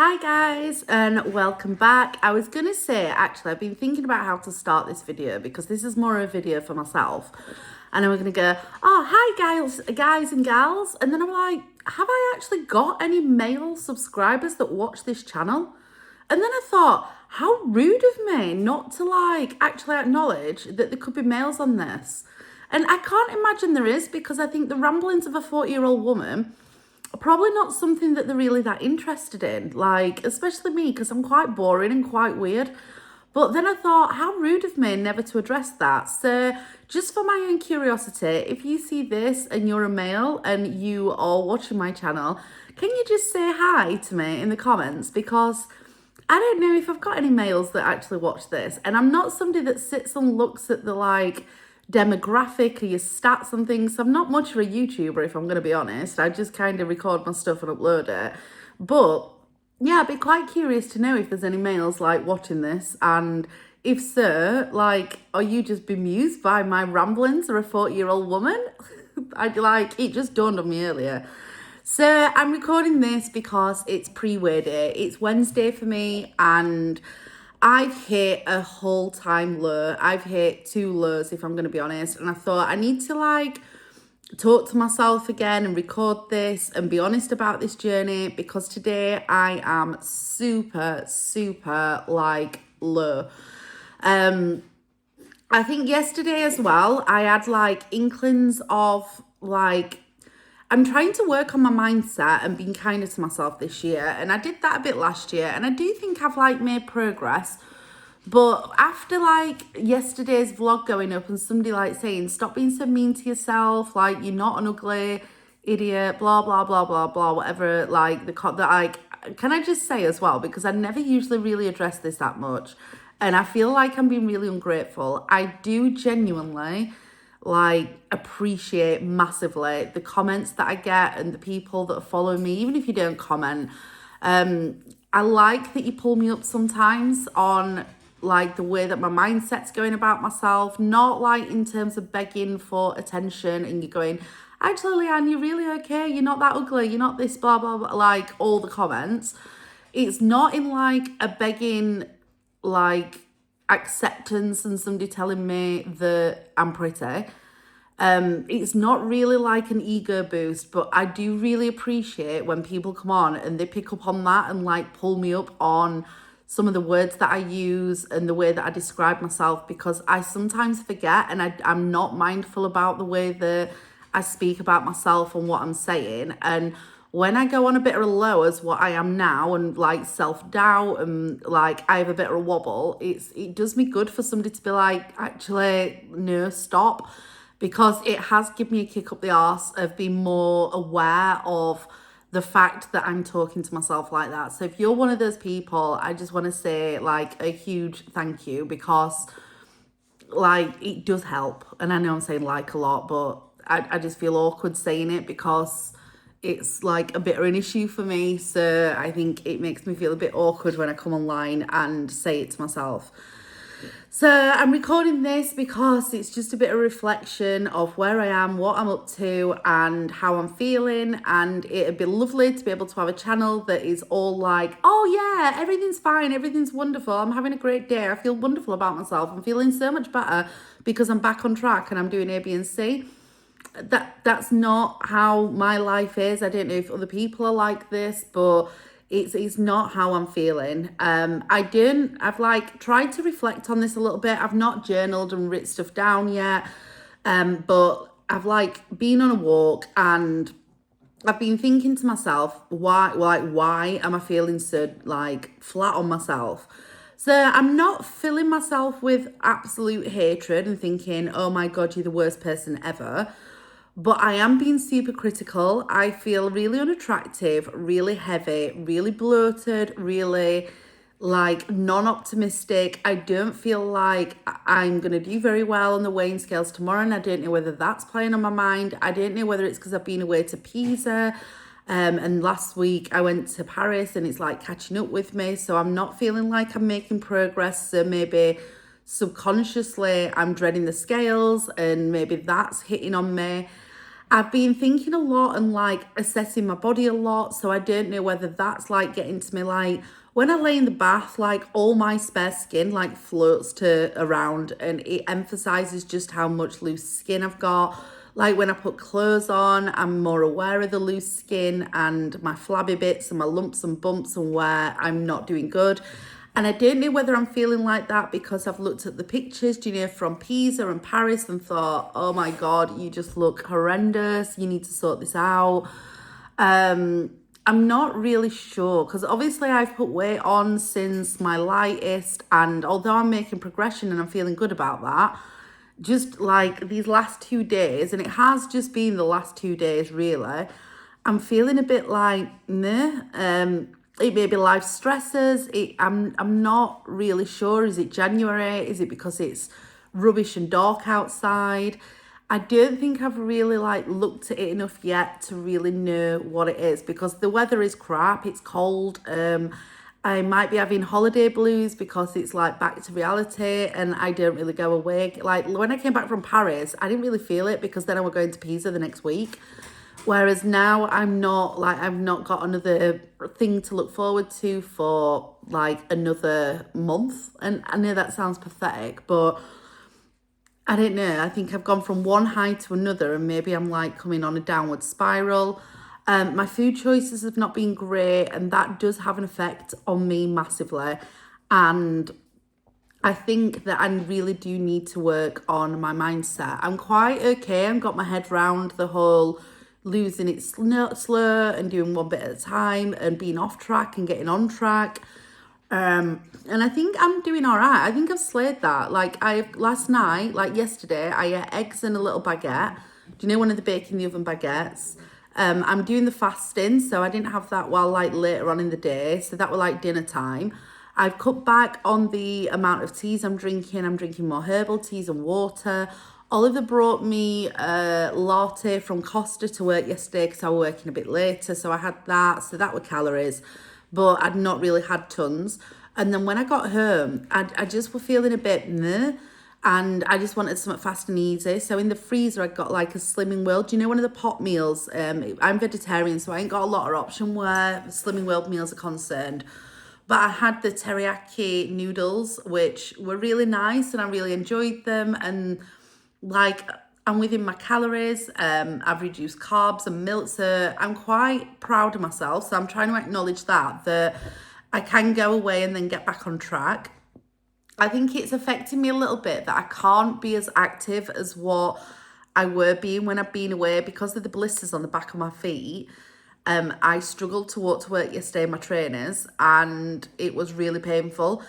Hi guys and welcome back. I was gonna say, actually, I've been thinking about how to start this video because this is more a video for myself. And then we're gonna go, oh, hi guys and gals. And then I'm like, have I actually got any male subscribers that watch this channel? And then I thought, how rude of me not to actually acknowledge that there could be males on this. And I can't imagine there is, because I think the ramblings of a 40-year-old woman probably not something that they're really that interested in, especially me, because I'm quite boring and quite weird. But then I thought, how rude of me never to address that. So just for my own curiosity, if you see this and you're a male and you are watching my channel, can you just say hi to me in the comments? Because I don't know if I've got any males that actually watch this, and I'm not somebody that sits and looks at the demographic or your stats and things. I'm not much of a YouTuber, if I'm going to be honest. I just kind of record my stuff and upload it. But yeah, I'd be quite curious to know if there's any males watching this, and if so, are you just bemused by my ramblings or a 40-year-old woman? It just dawned on me earlier. So I'm recording this because it's pre-weigh day. It's Wednesday for me, and I've hit a whole time low. I've hit 2 lows, if I'm going to be honest. And I thought I need to talk to myself again and record this and be honest about this journey, because today I am super low. I think yesterday as well, I had inklings of I'm trying to work on my mindset and being kinder to myself this year. And I did that a bit last year. And I do think I've made progress. But after yesterday's vlog going up and somebody saying, stop being so mean to yourself, you're not an ugly idiot, blah, blah, blah, blah, blah, whatever, can I just say as well, because I never usually really address this that much. And I feel like I'm being really ungrateful. I do genuinely appreciate massively the comments that I get and the people that follow me, even if you don't comment. I like that you pull me up sometimes on the way that my mindset's going about myself, not in terms of begging for attention and you're going, actually, Leanne, you're really okay, you're not that ugly, you're not this, blah, blah, blah, all the comments. It's not in a begging, acceptance and somebody telling me that I'm pretty. It's not really an ego boost, but I do really appreciate when people come on and they pick up on that and pull me up on some of the words that I use and the way that I describe myself, because I sometimes forget and I'm not mindful about the way that I speak about myself and what I'm saying. And when I go on a bit of a low as what I am now and self-doubt and I have a bit of a wobble, it does me good for somebody to be actually, no, stop. Because it has given me a kick up the arse of being more aware of the fact that I'm talking to myself like that. So if you're one of those people, I just want to say a huge thank you, because it does help. And I know I'm saying a lot, but I just feel awkward saying it because it's a bit of an issue for me. So I think it makes me feel a bit awkward when I come online and say it to myself. So I'm recording this because it's just a bit of reflection of where I am, what I'm up to and how I'm feeling. And it'd be lovely to be able to have a channel that is all oh yeah, everything's fine, everything's wonderful, I'm having a great day, I feel wonderful about myself, I'm feeling so much better because I'm back on track and I'm doing A, B and C. That's not how my life is. I don't know if other people are like this, but it's not how I'm feeling. I've tried to reflect on this a little bit. I've not journaled and written stuff down yet. But I've been on a walk and I've been thinking to myself, why am I feeling so flat on myself? So I'm not filling myself with absolute hatred and thinking, oh my God, you're the worst person ever. But I am being super critical. I feel really unattractive, really heavy, really bloated, really non-optimistic. I don't feel like I'm going to do very well on the weighing scales tomorrow, and I don't know whether that's playing on my mind. I don't know whether it's because I've been away to Pisa, and last week I went to Paris and it's catching up with me. So I'm not feeling like I'm making progress. So maybe subconsciously I'm dreading the scales and maybe that's hitting on me. I've been thinking a lot and like assessing my body a lot. So I don't know whether that's like getting to me. Like when I lay in the bath, like all my spare skin like floats to around and it emphasizes just how much loose skin I've got. Like when I put clothes on, I'm more aware of the loose skin and my flabby bits and my lumps and bumps and where I'm not doing good. And I don't know whether I'm feeling like that because I've looked at the pictures, you know, from Pisa and Paris and thought, oh my God, you just look horrendous. You need to sort this out. I'm not really sure because obviously I've put weight on since my lightest. And although I'm making progression and I'm feeling good about that, just like these last 2 days, and it has just been the last 2 days really, I'm feeling a bit like meh. It may be life stresses. I'm not really sure. Is it January? Is it because it's rubbish and dark outside? I don't think I've really like looked at it enough yet to really know what it is because the weather is crap. It's cold. I might be having holiday blues because it's like back to reality and I don't really go away. Like when I came back from Paris, I didn't really feel it because then I was going to Pisa the next week. Whereas now I'm not like, I've not got another thing to look forward to for like another month. And I know that sounds pathetic, but I don't know. I think I've gone from one high to another and maybe I'm like coming on a downward spiral. My food choices have not been great and that does have an effect on me massively. And I think that I really do need to work on my mindset. I'm quite okay. I've got my head round the whole losing it slow and doing one bit at a time and being off track and getting on track. And I think I'm doing all right. I think I've slayed that. Like last night, like yesterday, I ate eggs and a little baguette. Do you know one of the bake in the oven baguettes? I'm doing the fasting, so I didn't have that while like later on in the day. So that was like dinner time. I've cut back on the amount of teas I'm drinking. I'm drinking more herbal teas and water. Oliver brought me a latte from Costa to work yesterday because I was working a bit later. So I had that. So that were calories, but I'd not really had tons. And then when I got home, I just was feeling a bit meh. And I just wanted something fast and easy. So in the freezer, I got like a Slimming World. Do you know one of the pot meals? I'm vegetarian, so I ain't got a lot of option where Slimming World meals are concerned. But I had the teriyaki noodles, which were really nice and I really enjoyed them. And like I'm within my calories. I've reduced carbs and milk, so I'm quite proud of myself. So I'm trying to acknowledge that I can go away and then get back on track. I think it's affecting me a little bit that I can't be as active as what I were being when I've been away because of the blisters on the back of my feet. I struggled to walk to work yesterday in my trainers and it was really painful.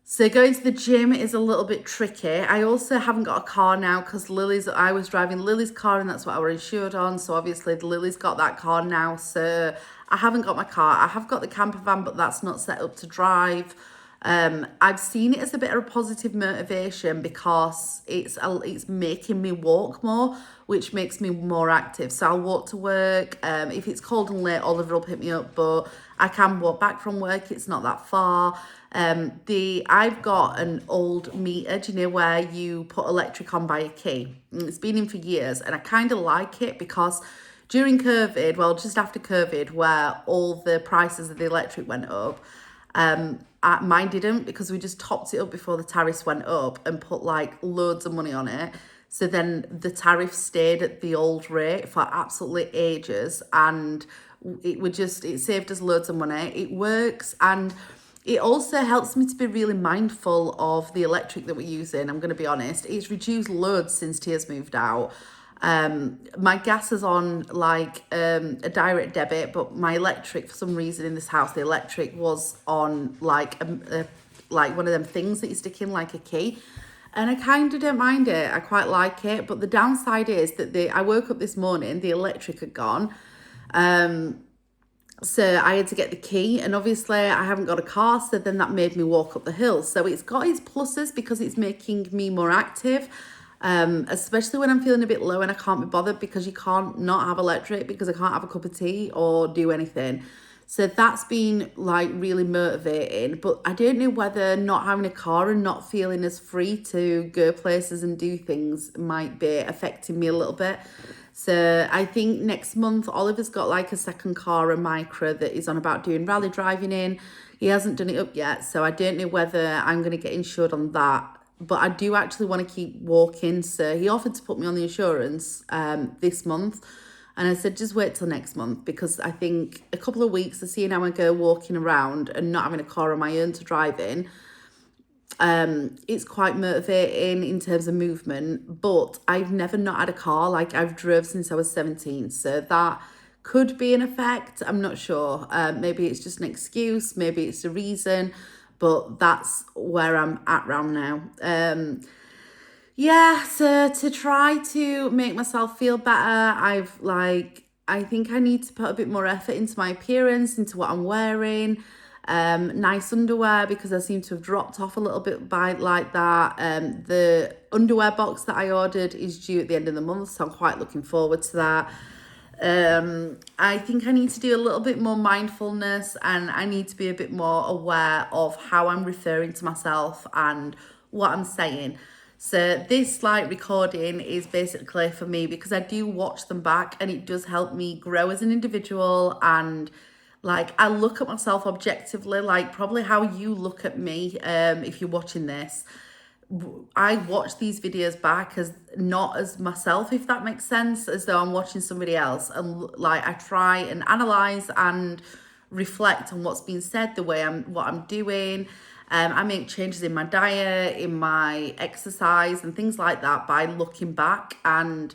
So going to the gym is a little bit tricky. I also haven't got a car now because I was driving Lily's car and that's what I were insured on. So obviously Lily's got that car now. So I haven't got my car. I have got the camper van, but that's not set up to drive. I've seen it as a bit of a positive motivation because it's making me walk more, which makes me more active. So I'll walk to work. If it's cold and late, Oliver will pick me up, but I can walk back from work. It's not that far. I've got an old meter, do you know, where you put electric on by a key. And it's been in for years, and I kind of like it because during COVID, well, just after COVID, where all the prices of the electric went up, mine didn't because we just topped it up before the tariffs went up and put like loads of money on it. So then the tariff stayed at the old rate for absolutely ages and it saved us loads of money. It works and it also helps me to be really mindful of the electric that we're using. I'm going to be honest. It's reduced loads since Tia's moved out. My gas is on like a direct debit, but my electric, for some reason in this house, the electric was on like like one of them things that you stick in like a key. And I kind of don't mind it. I quite like it. But the downside is that I woke up this morning, the electric had gone. So I had to get the key, and obviously I haven't got a car, so then that made me walk up the hill. So it's got its pluses because it's making me more active, especially when I'm feeling a bit low and I can't be bothered because you can't not have electric because I can't have a cup of tea or do anything. So that's been like really motivating, but I don't know whether not having a car and not feeling as free to go places and do things might be affecting me a little bit. So I think next month Oliver's got like a second car, a Micra, that he's on about doing rally driving in. He hasn't done it up yet, so I don't know whether I'm going to get insured on that. But I do actually want to keep walking. So he offered to put me on the insurance this month. And I said, just wait till next month, because I think a couple of weeks of seeing how I go walking around and not having a car on my own to drive in, it's quite motivating in terms of movement. But I've never not had a car. Like, I've drove since I was 17. So that could be an effect. I'm not sure. Maybe it's just an excuse. Maybe it's a reason. But that's where I'm at round now. Yeah, so to try to make myself feel better, I think I need to put a bit more effort into my appearance, into what I'm wearing. Nice underwear, because I seem to have dropped off a little bit by like that. The underwear box that I ordered is due at the end of the month, so I'm quite looking forward to that. I think I need to do a little bit more mindfulness, and I need to be a bit more aware of how I'm referring to myself and what I'm saying. So this like recording is basically for me, because I do watch them back and it does help me grow as an individual. And like, I look at myself objectively, like probably how you look at me, if you're watching this. I watch these videos back as not as myself, if that makes sense, as though I'm watching somebody else. And like, I try and analyze and reflect on what's being said, what I'm doing. I make changes in my diet, in my exercise and things like that by looking back. And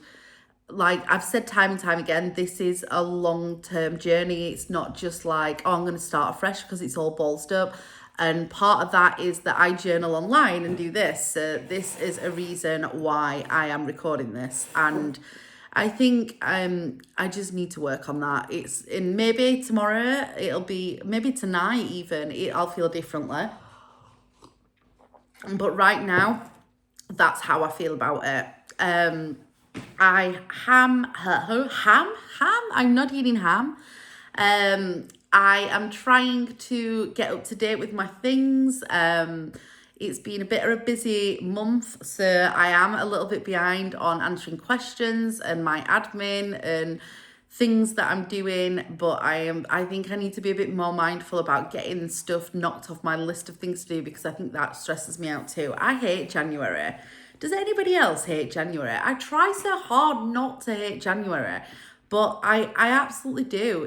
like I've said time and time again, this is a long-term journey. It's not just like, oh, I'm going to start afresh because it's all ballsed up. And part of that is that I journal online and do this. So this is a reason why I am recording this. And I think I just need to work on that. And maybe tomorrow, maybe tonight even, I'll feel differently. But right now, that's how I feel about it. I'm not eating ham. I am trying to get up to date with my things. It's been a bit of a busy month, so I am a little bit behind on answering questions and my admin and things that I'm doing, but I think I need to be a bit more mindful about getting stuff knocked off my list of things to do, because I think that stresses me out too. I hate January. Does anybody else hate January? I try so hard not to hate January, but I absolutely do.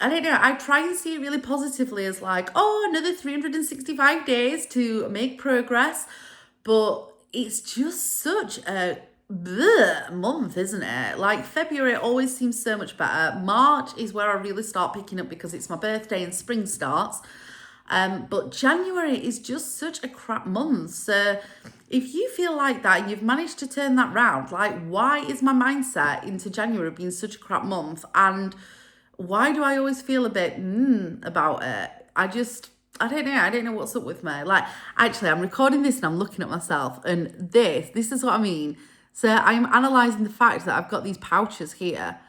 I don't know, I try and see it really positively as like, oh, another 365 days to make progress, but it's just such a month, isn't it? Like, February always seems so much better. March is where I really start picking up because it's my birthday and spring starts. But January is just such a crap month. So if you feel like that and you've managed to turn that round, like, why is my mindset into January being such a crap month? And why do I always feel a bit about it? I don't know what's up with me. Like, actually, I'm recording this and I'm looking at myself, and this is what I mean. So I'm analysing the fact that I've got these pouches here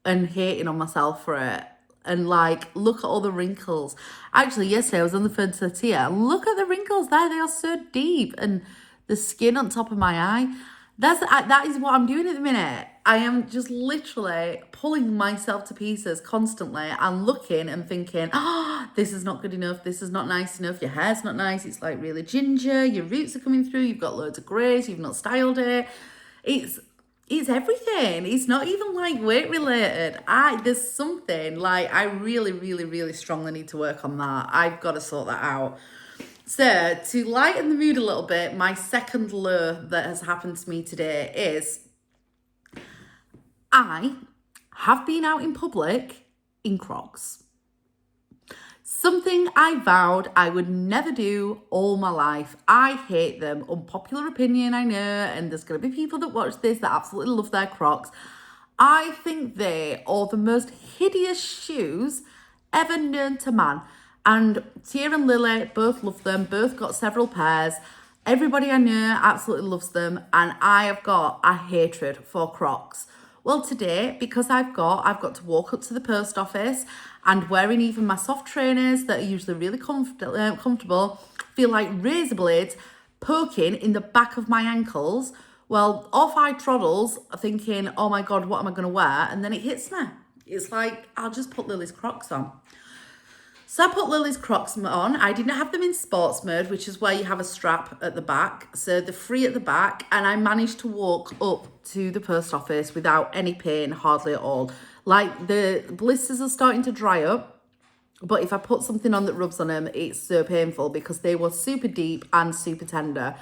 and hating on myself for it. And like, look at all the wrinkles. Actually, yesterday I was on the phone to Tia. Look at the wrinkles there. They are so deep. And the skin on top of my eye. That is what I'm doing at the minute. I am just literally pulling myself to pieces constantly and looking and thinking, this is not good enough. This is not nice enough. Your hair's not nice. It's like really ginger. Your roots are coming through. You've got loads of greys. You've not styled it. It's everything. It's not even like weight related. There's something like I really, really, really strongly need to work on that. I've got to sort that out. So to lighten the mood a little bit, my second low that has happened to me today is I have been out in public in Crocs. Something I vowed I would never do all my life. I hate them. Unpopular opinion, I know, and there's going to be people that watch this that absolutely love their Crocs. I think they are the most hideous shoes ever known to man. And Tia and Lily both love them, both got several pairs. Everybody I know absolutely loves them, and I have got a hatred for Crocs. Well, today, because I've got to walk up to the post office, and wearing even my soft trainers that are usually really comfortable, feel like razor blades poking in the back of my ankles, Well, off I troddles thinking, oh my God, what am I going to wear? And then it hits me. It's like, I'll just put Lily's Crocs on. So I put Lily's Crocs on. I didn't have them in sports mode, which is where you have a strap at the back. So they're free at the back. And I managed to walk up to the post office without any pain, hardly at all. Like the blisters are starting to dry up. But if I put something on that rubs on them, it's so painful because they were super deep and super tender.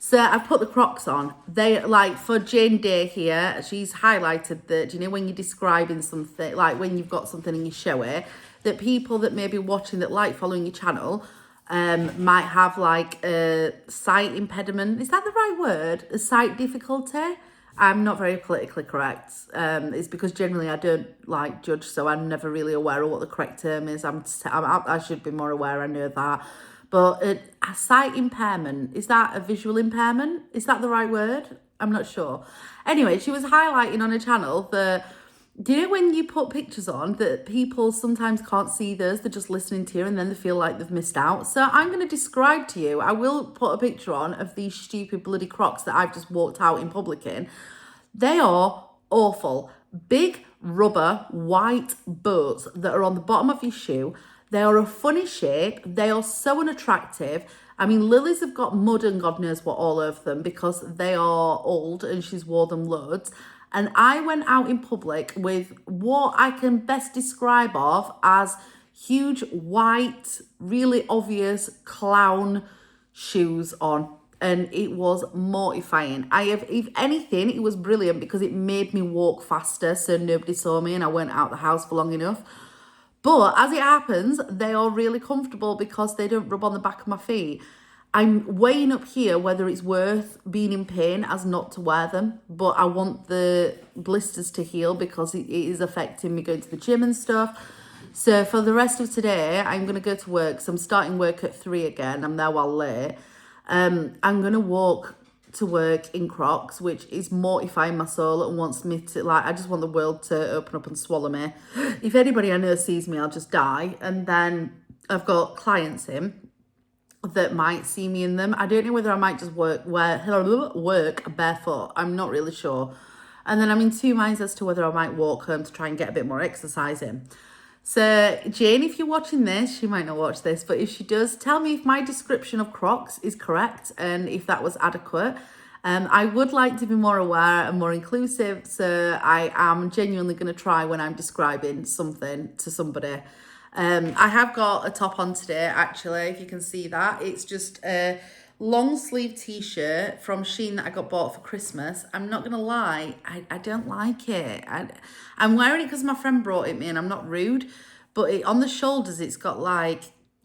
So I've put the Crocs on. They, like, for Jane Day here, she's highlighted that, you know, when you're describing something, like when you've got something and you show it, that people that may be watching that like following your channel might have like a sight impediment. Is that the right word? A sight difficulty? I'm not very politically correct. It's because generally I don't like judge, so I'm never really aware of what the correct term is. I should be more aware, I know that. But a sight impairment, is that a visual impairment? Is that the right word? I'm not sure. Anyway, she was highlighting on her channel that, do you know when you put pictures on that people sometimes can't see those, they're just listening to you and then they feel like they've missed out? So I'm going to describe to you, I will put a picture on of these stupid bloody Crocs that I've just walked out in public in. They are awful. Big rubber white boats that are on the bottom of your shoe. They are a funny shape. They are so unattractive. I mean, Lily's have got mud and God knows what all over them because they are old and she's wore them loads. And I went out in public with what I can best describe of as huge white, really obvious clown shoes on. And it was mortifying. If anything, it was brilliant because it made me walk faster so nobody saw me and I went out the house for long enough. But as it happens, they are really comfortable because they don't rub on the back of my feet. I'm weighing up here whether it's worth being in pain as not to wear them, but I want the blisters to heal because it is affecting me going to the gym and stuff. So for the rest of today, I'm going to go to work. So I'm starting work at 3 again. I'm there while late. I'm going to walk to work in Crocs, which is mortifying my soul and wants me to, like, I just want the world to open up and swallow me. If anybody I know sees me, I'll just die. And then I've got clients in that might see me in them. I don't know whether I might just work barefoot. I'm not really sure. And then I'm in two minds as to whether I might walk home to try and get a bit more exercise in. So Jane, if you're watching this, she might not watch this, but if she does, tell me if my description of Crocs is correct and if that was adequate. I would like to be more aware and more inclusive, so I am genuinely going to try when I'm describing something to somebody. I have got a top on today, actually, if you can see that. It's just a long sleeve t-shirt from Shein that I got bought for Christmas. I'm not going to lie, I don't like it. I'm wearing it because my friend brought it me and I'm not rude, but on the shoulders it's got like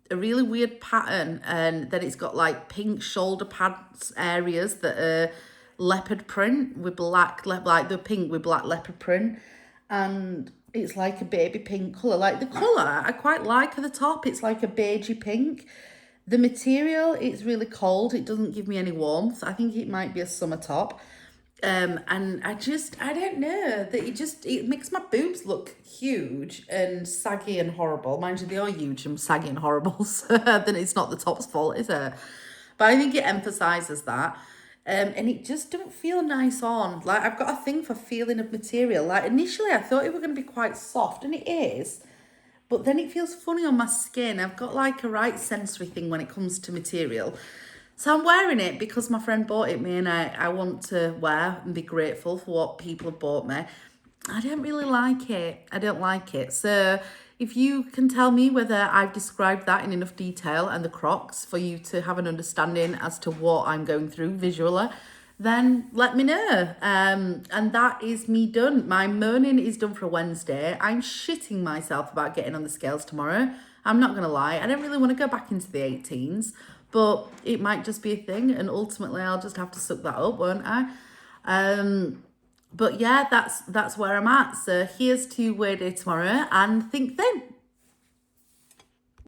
a really weird pattern and then it's got like pink shoulder pads areas that are leopard print with black, like the pink with black leopard print, and it's like a baby pink colour. Like the colour I quite like at the top, it's like a beigey pink. The material, it's really cold. It doesn't give me any warmth. I think it might be a summer top. And I don't know, that it makes my boobs look huge and saggy and horrible. Mind you, they are huge and saggy and horrible, so then it's not the top's fault, is it? But I think it emphasises that. And it just don't feel nice on. Like, I've got a thing for feeling of material. Like, initially I thought it were going to be quite soft, and it is. But then it feels funny on my skin. I've got like a right sensory thing when it comes to material. So I'm wearing it because my friend bought it me and I want to wear and be grateful for what people have bought me. I don't really like it. I don't like it. So if you can tell me whether I've described that in enough detail and the Crocs for you to have an understanding as to what I'm going through visually, then let me know. And that is me done. My moaning is done for Wednesday. I'm shitting myself about getting on the scales tomorrow. I'm not going to lie. I don't really want to go back into the 18s, but it might just be a thing. And ultimately, I'll just have to suck that up, won't I? But yeah, that's where I'm at. So here's to Wear Day tomorrow and think thin.